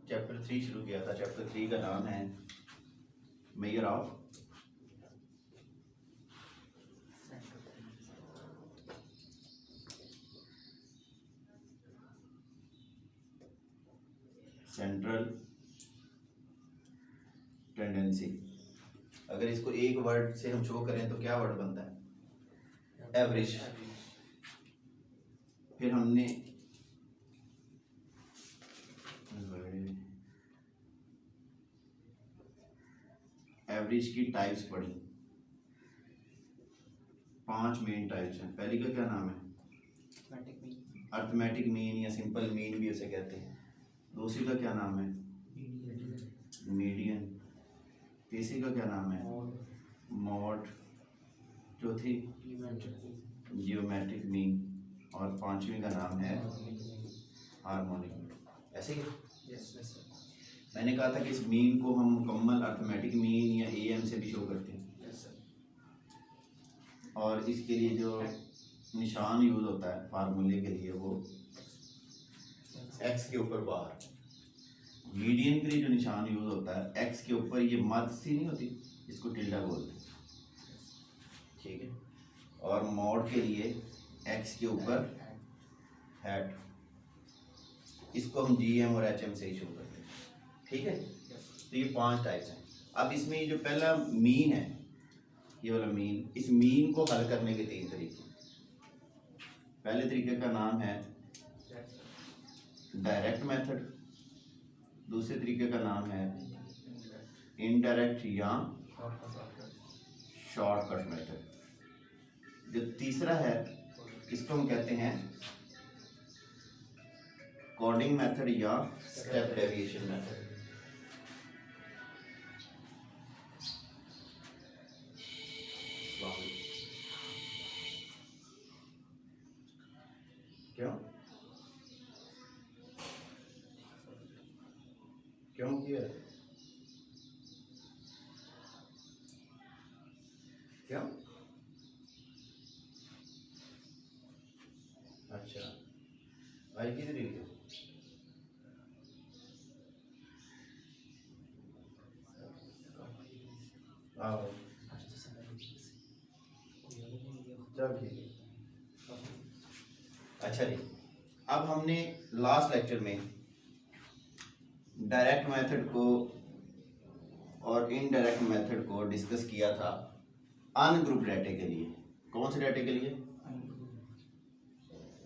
Chapter 3 शुरू किया था। चैप्टर 3 का नाम है मेजर ऑफ सेंट्रल टेंडेंसी। अगर इसको एक वर्ड से हम शो करें तो क्या वर्ड बनता है? एवरेज। फिर हमने एवरेज की टाइप्स पढ़ी। 5 मेन टाइप्स हैं। पहली का क्या नाम है? अर्थमेटिक मीन या सिंपल मीन भी उसे कहते हैं। दूसरी का क्या नाम है? मीडियन। तीसरी का क्या नाम है? मॉड। चौथी जियोमेट्रिक मीन। और पांचवी का नाम है हार्मोनिक। ऐसे ही मैंने कहा था कि इस मीन को हम मुकम्मल अर्थमेटिक मीन या एएम से भी शो करते हैं। और इसके लिए जो निशान यूज होता है फार्मूले के लिए वो एक्स के ऊपर बार। मीडियन के लिए जो निशान यूज होता है एक्स के ऊपर ये मद सी नहीं होती, इसको टिल्डा बोलते हैं, ठीक है। और मॉड के लिए एक्स के ऊपर हैट, इसको हम जीएम और एचएम से ही शो करते हैं, ठीक है। तो ये 5 टाइप्स हैं। अब इसमें ये जो पहला मीन है, ये वाला मीन, इस मीन को हल करने के 3 तरीके। पहले तरीके का नाम है डायरेक्ट मेथड, दूसरे तरीके का नाम है इनडायरेक्ट या शॉर्टकट मेथड। जो तीसरा है इसको हम कहते हैं कोडिंग मेथड या स्टेप डेविएशन मेथड। क्यों क्यों किया? क्यों? अच्छा, आज की तरीके आओ, चल ठीक है। अच्छा जी, अब हमने लास्ट लेक्चर में डायरेक्ट मेथड को और इनडायरेक्ट मेथड को डिस्कस किया था अनग्रुप डाटे के लिए। कौन से डाटे के लिए?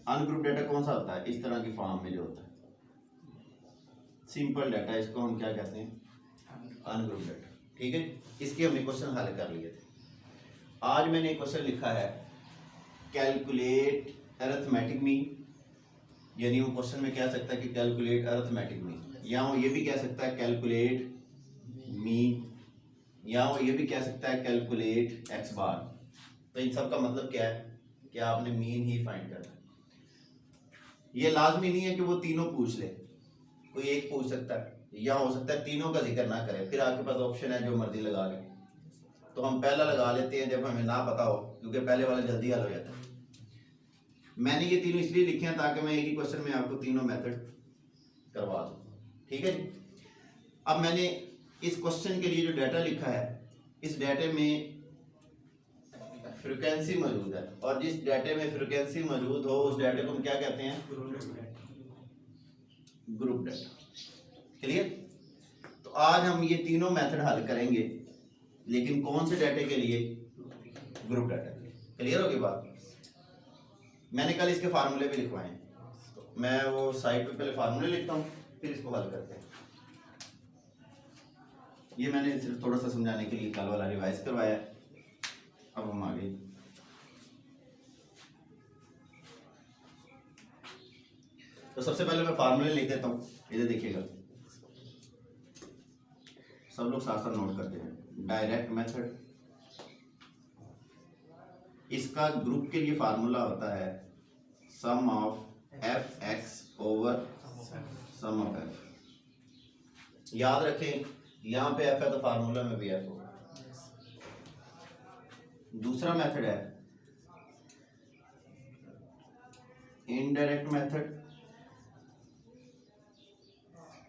अनग्रुप डाटा कौन सा होता है? इस तरह की फॉर्म में जो होता है सिंपल डाटा, इसको हम क्या कहते हैं? अनग्रुप डाटा, ठीक है। इसके हमने क्वेश्चन हल कर लिए थे। आज मैंने एक क्वेश्चन लिखा है कैलकुलेट अरिथमेटिक मीन, यानी वो क्वेश्चन में कह सकता है कि कैलकुलेट अरिथमेटिक मीन, या वो ये भी कह सकता है कैलकुलेट मीन, या वो ये भी कह सकता है कैलकुलेट एक्स बार। तो इन सब का मतलब क्या है कि आपने मीन ही फाइंड करना है। ये लाजमी नहीं है कि वो तीनों पूछ ले, कोई एक पूछ सकता है, या हो सकता है तीनों का जिक्र ना करे, फिर आपके पास ऑप्शन है जो मर्जी लगा ले। तो हम पहला लगा लेते हैं जब हमें ना पता हो, क्योंकि पहले वाला जल्दी हल हो जाता है। मैंने ये तीनों इसलिए लिखे हैं ताकि मैं एक ही क्वेश्चन में आपको तीनों मेथड करवा दूं, ठीक है जी। अब मैंने इस क्वेश्चन के लिए जो डाटा लिखा है, इस डाटे में फ्रीक्वेंसी मौजूद है, और जिस डाटे में फ्रीक्वेंसी मौजूद हो उस डाटे को हम क्या कहते हैं? Group data. क्लियर? तो आज हम ये तीनों मेथड हल करेंगे, लेकिन कौन से डाटे के लिए? Group data. क्लियर होगी बात? मैंने कल इसके फार्मूले भी लिखवाए हैं, तो मैं वो साइड पे पहले फार्मूले लिखता हूँ, फिर इसको हल करते हैं। ये मैंने सिर्फ थोड़ा सा समझाने के लिए कल वाला रिवाइज करवाया है। अब हम आगे, तो सबसे पहले मैं फार्मूले लिख देता हूँ, इधर देखिएगा, सब लोग साथ साथ नोट करते हैं। डायरेक्ट मेथड, इसका ग्रुप के लिए फार्मूला होता है sum of F X over sum of F. याद रखें यहाँ पे एफ है तो फार्मूला में भी एफ होगा। दूसरा मेथड है इनडायरेक्ट मेथड,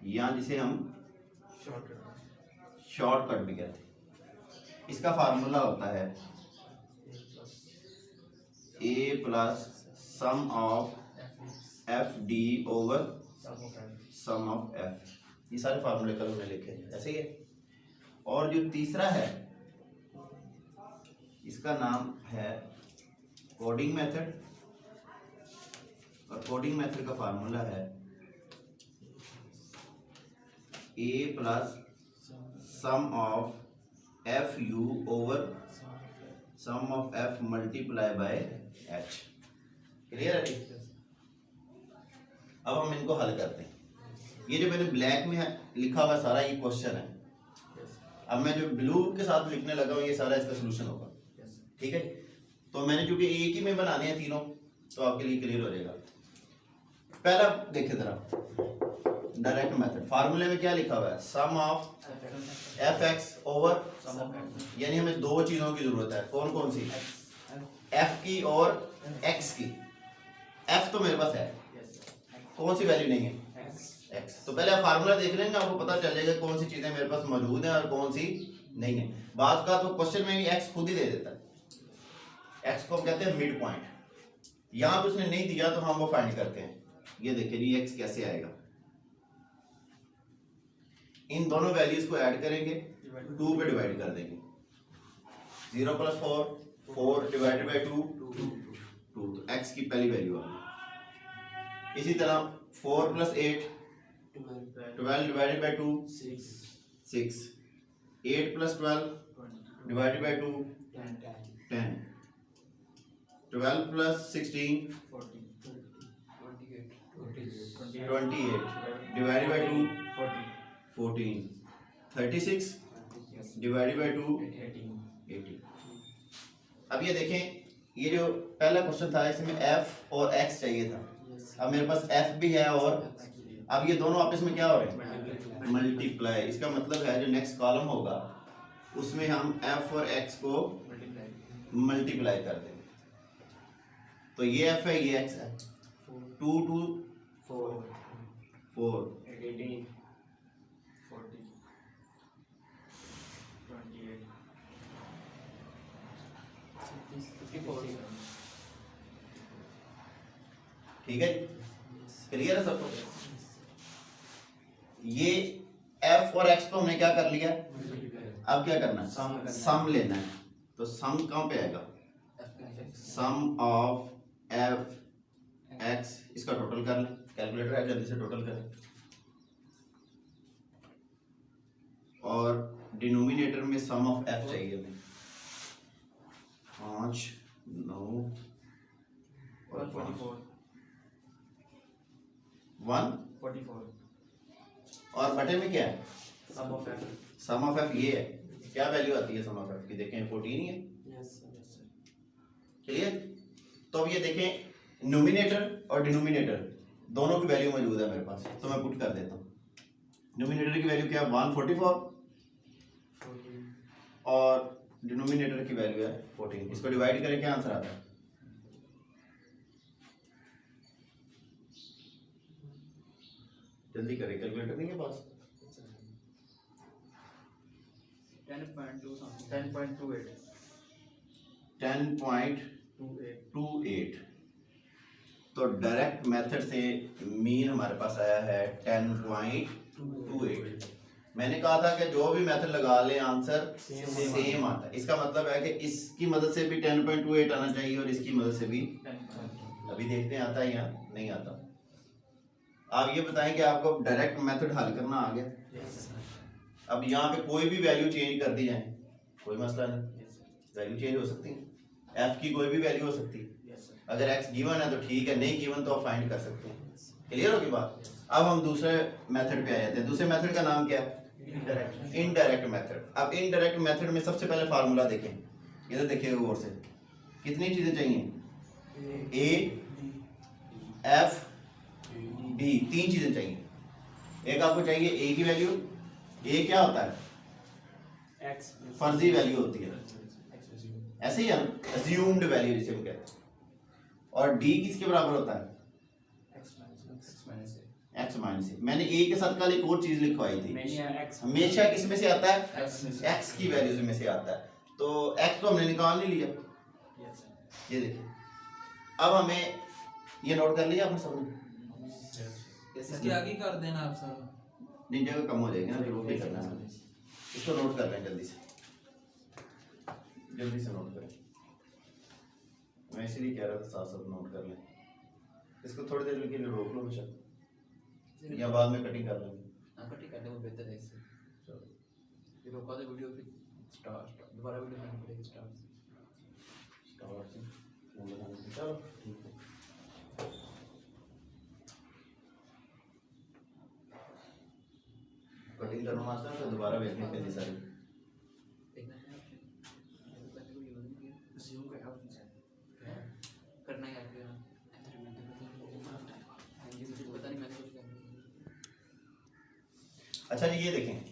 या जिसे हम शॉर्टकट भी कहते हैं। इसका फार्मूला होता है A plus sum of F D over sum of F. ये सारे फार्मूले कल हमने लिखे हैं, ऐसे ही है। और जो तीसरा है इसका नाम है कोडिंग मेथड, और कोडिंग मेथड का फार्मूला है A plus sum of F U over sum of F multiply by H. Clear है? अब हम इनको हल करते हैं। ये जो मैंने ब्लैक में लिखा हुआ सारा ये क्वेश्चन है, अब मैं जो ब्लू के साथ लिखने लगा हूँ ये सारा इसका सोल्यूशन होगा। ठीक है, तो मैंने चूंकि एक ही में बनाने हैं तीनों, तो आपके लिए क्लियर हो जाएगा। पहला देखिए जरा, डायरेक्ट मेथड। फार्मूले में क्या लिखा हुआ है? Sum of F X over, यानी हमें दो चीजों की जरूरत है। कौन कौन सी? एफ की और एक्स की। एफ तो मेरे पास है, कौन सी वैल्यू नहीं है? एक्स। तो पहले आप फार्मूला देख लेंगे, आपको पता चल जाएगा कौन सी चीजें मेरे पास मौजूद हैं और कौन सी नहीं है। बात का तो क्वेश्चन में भी एक्स खुद ही दे देता है। एक्स को हम कहते हैं मिड पॉइंट। यहां पे उसने नहीं दिया तो हम वो फाइंड करते हैं। ये देखिए जी एक्स कैसे आएगा। इन दोनों वैल्यूज को ऐड करेंगे, 2 पे डिवाइड कर देंगे। 0 + 4, 4 डिवाइडेड बाय 2, 2। तो एक्स की पहली वैल्यू आ गई। इसी तरह 4 + 8, 12 divided by 2, 6। 8 + 12 divided by 2, 10। 12 + 16, 28 divided by 2, 14। 36 divided by 2, 18। अब ये देखें, ये जो पहला क्वेश्चन था इसमें एफ और एक्स चाहिए था। अब मेरे पास एफ भी है और अब ये दोनों आपस में क्या हो रहे हैं? मल्टीप्लाई। इसका मतलब है जो नेक्स्ट कॉलम होगा उसमें हम एफ और एक्स को मल्टीप्लाई कर देंगे। तो ये एफ है, ये एक्स है। 2 2 4 18 40 28 ठीक है, क्लियर है सबको? ये एफ और एक्स को हमने क्या कर लिया, अब क्या करना है? सम लेना है। तो सम कहाँ पे आएगा? सम ऑफ एफ एक्स, इसका टोटल कर लें। कैलकुलेटर है, जल्दी से टोटल करें। और डिनोमिनेटर में सम ऑफ एफ चाहिए हमें। 5 9 और 144। और बटे में क्या है? सम ऑफ एफ ये है। क्या वैल्यू आती है सम ऑफ एफ की? देखें 14 ही है। क्लियर? तो अब ये देखें, नोमिनेटर और डिनोमिनेटर दोनों की वैल्यू मौजूद है मेरे पास, तो मैं पुट कर देता हूँ। नोमिनेटर की वैल्यू क्या है? 144 और डिनोमिनेटर की वैल्यू है 14। इसको डिवाइड करें, क्या आंसर आता है? जल्दी करें, कैलकुलेटर नहीं है पास? 10.28। तो डायरेक्ट मेथड से मीन हमारे पास आया है 10.28। मैंने कहा था कि जो भी मेथड लगा ले आंसर सेम आता है। इसका मतलब है कि इसकी मदद से भी 10.28 आना चाहिए और इसकी मदद से भी। अभी देखते हैं आता है या नहीं आता। आप ये बताएं कि आपको डायरेक्ट मेथड हल करना आ गया। अब यहाँ पे कोई भी वैल्यू चेंज कर दी जाए, कोई मसला नहीं, वैल्यू चेंज हो सकती है। एफ की कोई भी वैल्यू हो सकती है। अगर एक्स गिवन है तो ठीक है, नहीं गिवन तो आप फाइंड कर सकते हैं। क्लियर होगी बात? अब हम दूसरे मेथड पे आ जाते हैं। दूसरे मेथड का नाम क्या है? Indirect method. अब इनडायरेक्ट मेथड में सबसे पहले फार्मूला देखें, इधर देखिएगा गौर से। कितनी चीजें चाहिए? ए एफ डी, 3 चीजें चाहिए। एक आपको चाहिए ए की वैल्यू। ए क्या होता है? एक्स फर्जी वैल्यू होती है, ऐसे ही है ना, अज्यूम्ड वैल्यू जिसे हम कहते हैं। और डी किसके बराबर होता है? x माइनस ए। मैंने ए के साथ कल एक और चीज लिखवाई थी, x हमेशा किस में से आता है, x में से। x की वैल्यूज में से आता है। तो x तो हमने निकाल नहीं लिया, Yes, sir. ये देखिए। अब हमें ये नोट कर लिया आपने सबने, इसके आगे कर देना आप सर। नहीं जगह कम हो जाएगी ना, फिर वो भी करना है। इसको नोट कर लें जल्दी से, जल्दी से नोट करें। मैं इसलिए कह रहा था साथ साथ नोट कर लें। इसको थोड़ी देर के लिए रोक लो बेशक, या बाद में कटिंग कर लेंगे। हाँ कटिंग करने में बेहतर है इससे। चलो ये रोका दे वीडियो फिर स्टार्ट दोबारा वीडियो करनी पड़ेगी स्टार्ट से। स्टार्ट से फोन लगाने से। चलो ठीक है। कटिंग करना मास्टर तो दोबारा भेजने के लिए सारी देखना है आपने करने को यूज नहीं किया Zoom का option है। करना है क्या मुझे पता नहीं मैंने कुछ करना अच्छा जी ये देखें,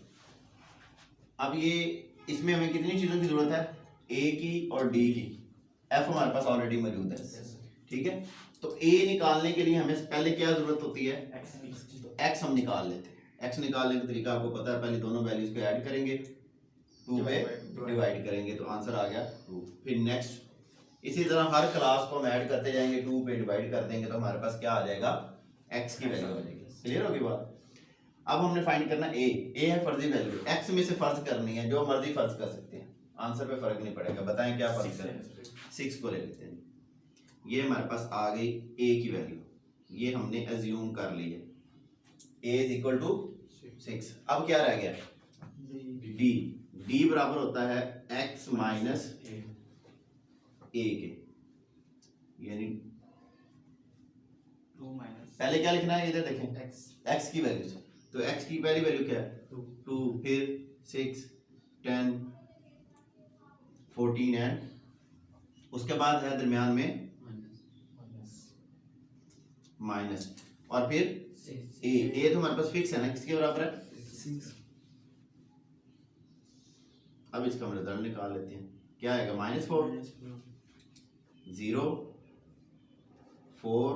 अब ये इसमें हमें कितनी चीज़ों की ज़रूरत है, ए की और डी की। एफ हमारे पास ऑलरेडी मौजूद है, ठीक है। तो ए निकालने के लिए हमें पहले क्या ज़रूरत होती है, एक्स हम निकाल लेते हैं। एक्स निकालने का तरीका आपको पता है, पहले दोनों वैल्यूज को ऐड करेंगे, 2 पे डिवाइड करेंगे तो आंसर आ गया 2। फिर नेक्स्ट इसी तरह हर क्लास को हम ऐड करते जाएंगे, 2 पे डिवाइड कर देंगे तो हमारे पास क्या आ जाएगा, एक्स की वैल्यू आ जाएगी। क्लियर होगी बात। अब हमने फाइंड करना ए है फर्जी वैल्यू, एक्स में से फर्ज करनी है, जो मर्जी फर्ज कर सकते हैं, आंसर पे फर्क नहीं पड़ेगा। बताएं क्या फर्ज करें, 6 को ले लेते हैं। ये हमारे पास आ गई ए की वैल्यू, ये हमने एज्यूम कर ली है, ए इज इक्वल टू 6। अब क्या रह गया, डी। डी बराबर होता है एक्स माइनस ए के, यानी 2 minus पहले क्या लिखना है, इधर देखें x एक्स की वैल्यू से। तो एक्स की पहली वैल्यू क्या है, 2, फिर 6, 10, 14 एंड उसके बाद है दरमियान में माइनस, और फिर ए तो हमारे पास फिक्स है ना, किसके बराबर है, 6 अब इसका हम रिजल्ट निकाल लेते हैं। क्या आएगा, -4, 0, 4,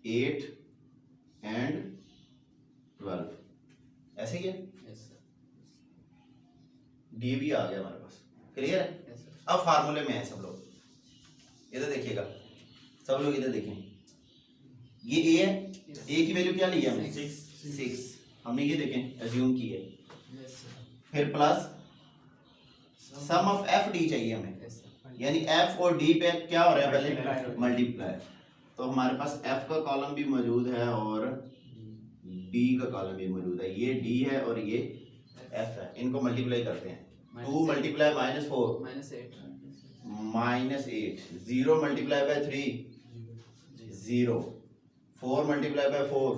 8 एंड 12, ऐसे ही है। यस सर डी भी आ गया हमारे पास। क्लियर है। यस सर अब फार्मूले में है सब लोग, इधर देखिएगा, सब लोग इधर देखें। ये ए है, ए की वैल्यू क्या ली है हमने, 6। हमने ये देखें एज्यूम की है। yes sir फिर plus sum of F D चाहिए हमें, यस सर यानी एफ और डी पे क्या हो रहा है, पहले Multiply। मल्टीप्लाई। तो हमारे पास एफ का कॉलम भी मौजूद है और डी का कॉलम भी मौजूद है। ये डी है और ये एफ है, इनको मल्टीप्लाई करते हैं। 2 multiply -4 -8 -8, 0 multiply by 3 0, 4 multiply by 4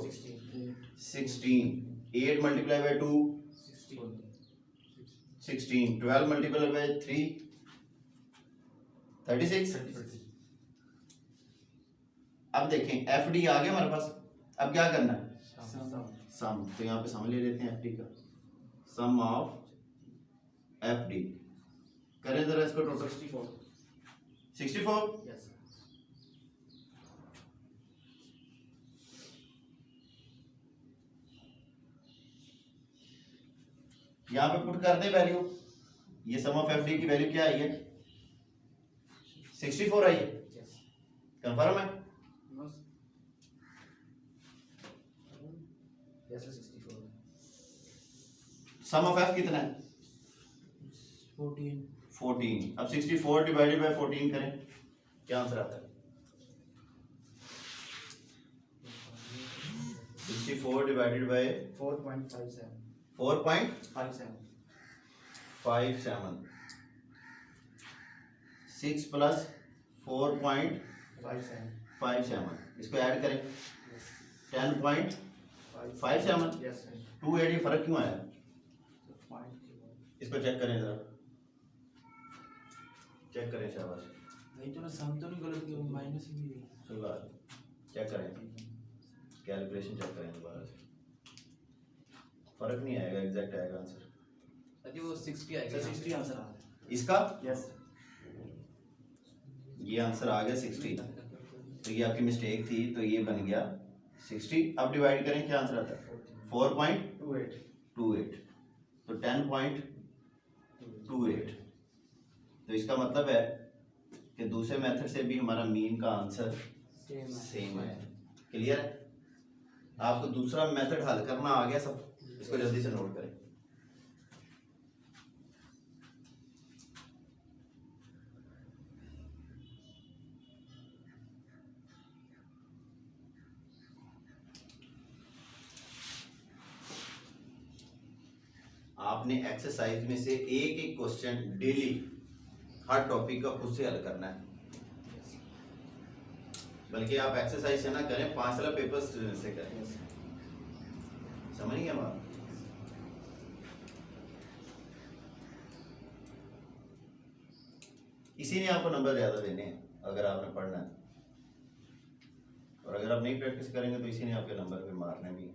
16, 8 multiply by 2 16, 12 multiply by 3 36। अब देखें एफ डी आ गया हमारे पास। अब क्या करना है, सम। तो यहाँ पे सम ले लेते हैं एफ डी का, सम ऑफ एफ डी। करें जरा इसको टोटल, 64। yes यहाँ पे पुट कर दे वैल्यू, ये सम ऑफ एफ डी की वैल्यू क्या आई है, 64 आई है। yes कंफर्म है। yes sir 64 sum of F कितना है, 14। अब 64 डिवाइडेड बाय 14 करें, क्या आंसर आता है, 64 डिवाइडेड बाय 4.57 4.57, 6 प्लस 4.57, इसको ऐड करें 10.57। yes sir 2 8 ये फर्क क्यों आया, point इसको चेक करें जरा, चेक करें, शाबाश, नहीं तो ना सम तो नहीं गलत किया माइनस ही है दोबारा चेक करें, कैलकुलेशन चेक करें दोबारा से, फर्क नहीं आएगा, एग्जैक्ट आएगा आंसर। अभी वो 60 आएगा sir 60 आंसर आ रहा है इसका yes ये आंसर आ गया 60, तो ये आपकी मिस्टेक थी, तो ये बन गया 60 अब डिवाइड करें क्या आंसर आता है 4.28 28 तो 10.28 तो इसका मतलब है कि दूसरे मेथड से भी हमारा मीन का आंसर सेम है क्लियर है आपको दूसरा मेथड हल करना आ गया सब इसको जल्दी से नोट करें आपने एक्सरसाइज में से एक एक क्वेश्चन डेली हर टॉपिक का खुद से हल करना है बल्कि आप एक्सरसाइज से ना करें 5 साल पेपर से करें समझ गए बात इसी ने आपको नंबर ज्यादा देने हैं अगर आपने पढ़ना है और अगर आप नहीं प्रैक्टिस करेंगे तो इसी ने आपके नंबर पे मारने भी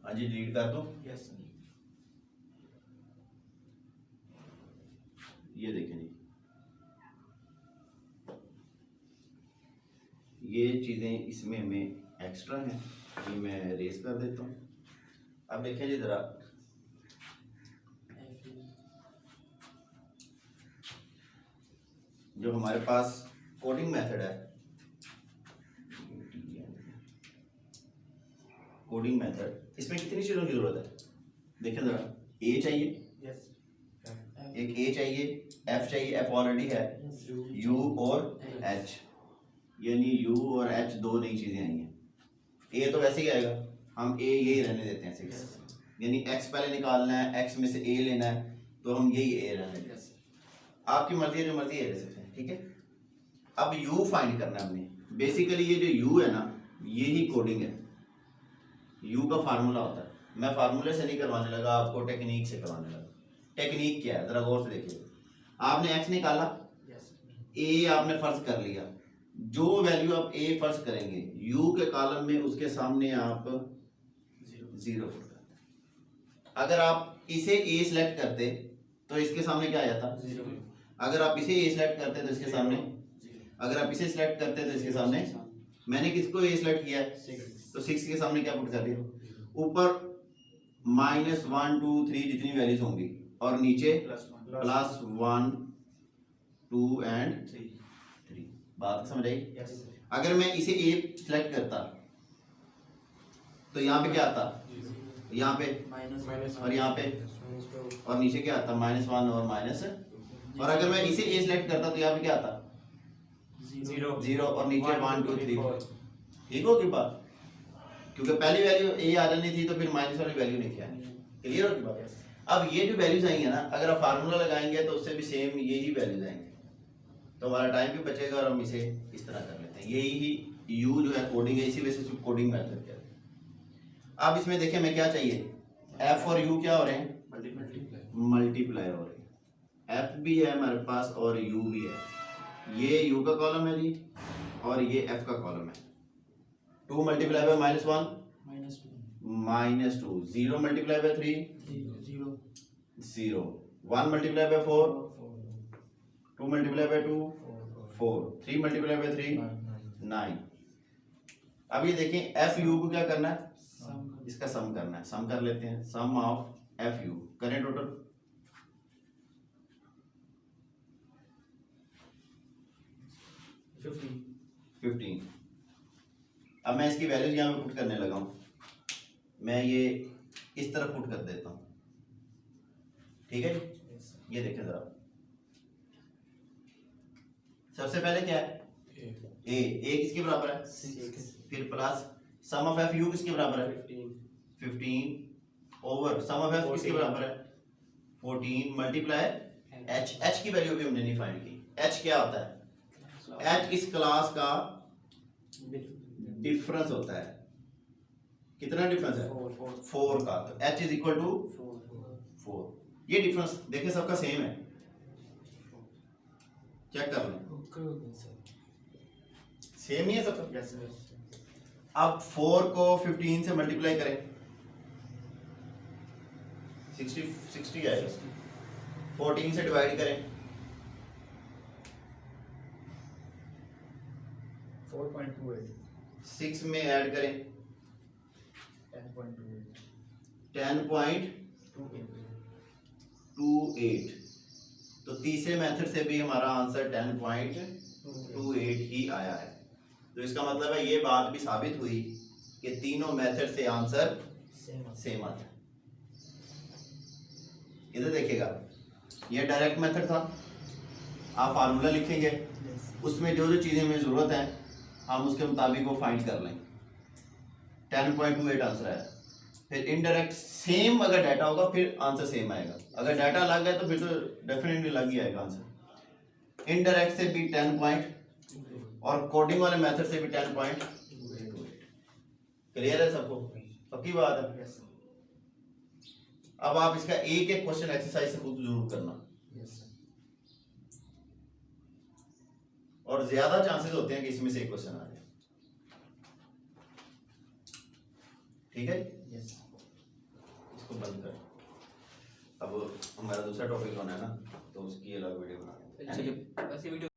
हाँ जी डिलीट कर दो यस सर ये देखें जी ये चीज़ें इसमें हमें एक्स्ट्रा हैं ये मैं रेस कर देता हूँ अब देखें जी ज़रा जो हमारे पास कोडिंग मेथड है कोडिंग मेथड इसमें कितनी चीज़ों की ज़रूरत है देखें ज़रा ए चाहिए यस एक ए चाहिए एफ चाहिए एफ ऑलरेडी है यू और एच यानी यू और एच दो नई चीज़ें आई हैं ए तो वैसे ही आएगा हम ए यही रहने देते हैं 6 यानी एक्स पहले निकालना है एक्स में से ए लेना है तो हम यही ए रहने देते हैं आपकी मर्जी है जो मर्जी ए ले सकते हैं ठीक है अब यू फाइंड करना है हमने बेसिकली ये जो यू है ना ये ही कोडिंग है यू का फार्मूला होता है मैं फार्मूले से नहीं करवाने लगा आपको टेक्निक से करवाने लगा टेक्निक क्या है जरा गौर से देखिए आपने एक्स निकाला ए आपने फर्ज कर लिया जो वैल्यू आप ए फर्ज करेंगे यू के कॉलम में उसके सामने आप 0 पुट करते अगर आप इसे ए सिलेक्ट करते तो इसके सामने क्या आ जाता 0 अगर आप इसे ए सिलेक्ट करते तो इसके सामने अगर आप इसे सिलेक्ट करते तो इसके सामने मैंने किसको ए सिलेक्ट किया है तो 6 के सामने क्या पुट कर दिया ऊपर -1 2 3 जितनी वैल्यूज होंगी और नीचे +1 2 एंड 3 बात समझ आई यस अगर मैं इसे ए सिलेक्ट करता तो यहाँ पे क्या आता यहाँ पे और यहाँ पे और नीचे क्या आता -1 और माइनस और अगर मैं इसे ए सिलेक्ट करता तो यहाँ पे क्या आता 0 और नीचे 1 2 3 ठीक होगी बात क्योंकि पहली वैल्यू ए आ जानी थी तो फिर माइनस वाली वैल्यू नहीं थी आनी क्लियर होगी बात अब ये जो वैल्यूज आई है ना अगर आप फार्मूला लगाएंगे तो उससे भी सेम यही वैल्यूज आएंगे तो हमारा टाइम भी बचेगा और हम इसे इस तरह कर लेते हैं यही ही यू जो है कोडिंग है इसी वजह से कोडिंग मेथड कहते हैं अब इसमें देखें मैं क्या चाहिए एफ और यू क्या हो रहे हैं मल्टीप्लाई हो रहे हैं एफ भी है हमारे पास और यू भी है ये यू का कॉलम है जी और ये एफ का कॉलम है 2 multiply by -1 -2 0 multiply by 3 0 1 multiply by 4 2 multiply by 2 4 3 multiply by 3 9 अब ये देखें एफ यू को क्या करना है इसका सम करना है सम कर लेते हैं सम ऑफ एफ यू करें टोटल 15 अब मैं इसकी वैल्यूज यहाँ पे पुट करने लगा हूँ मैं ये इस तरफ पुट कर देता हूँ ठीक है ये देखें जरा सबसे पहले क्या है ए किसके बराबर है 6 फिर plus sum of F U किसके बराबर है 15 ओवर सम ऑफ एफ किसके बराबर है 14 मल्टीप्लाई एच की वैल्यू भी हमने नहीं फाइंड की एच क्या होता है एच इस क्लास का डिफरेंस होता है कितना डिफरेंस है 4 का तो h इज इक्वल टू 4 ये डिफरेंस देखिए सबका सेम है चेक कर लें सेम ही है सबका यस अब 4 को 15 से मल्टीप्लाई करें 60 आएगा 14 से डिवाइड करें 4.28 6 में ऐड करें 10.28, तो तीसरे मेथड से भी हमारा आंसर 10.28 ही आया है। तो इसका मतलब है ये बात भी साबित हुई कि तीनों मेथड से आंसर सेम आता है। इधर देखिएगा, ये डायरेक्ट मेथड था, आप फार्मूला लिखेंगे, उसमें जो जो चीज़ें हमें ज़रूरत है हम उसके मुताबिक वो फाइंड कर लें। 10.28 आंसर आया। फिर इनडायरेक्ट सेम अगर डाटा होगा फिर आंसर सेम आएगा, अगर डाटा अलग है तो फिर तो डेफिनेटली अलग ही आएगा आंसर। इनडायरेक्ट से भी 10 पॉइंट और कोडिंग वाले मेथड से भी 10.28। क्लियर है सबको? पक्की बात है। Yes, sir. अब आप इसका एक एक क्वेश्चन एक्सरसाइज से खुद जरूर करना, Yes, sir. और ज्यादा चांसेस होते हैं कि इसमें से एक क्वेश्चन आ जाए। ठीक है, Yes, sir. इसको बंद कर। अब हमारा दूसरा टॉपिक होना है ना, तो उसकी अलग वीडियो बना चलिए ऐसी वीडियो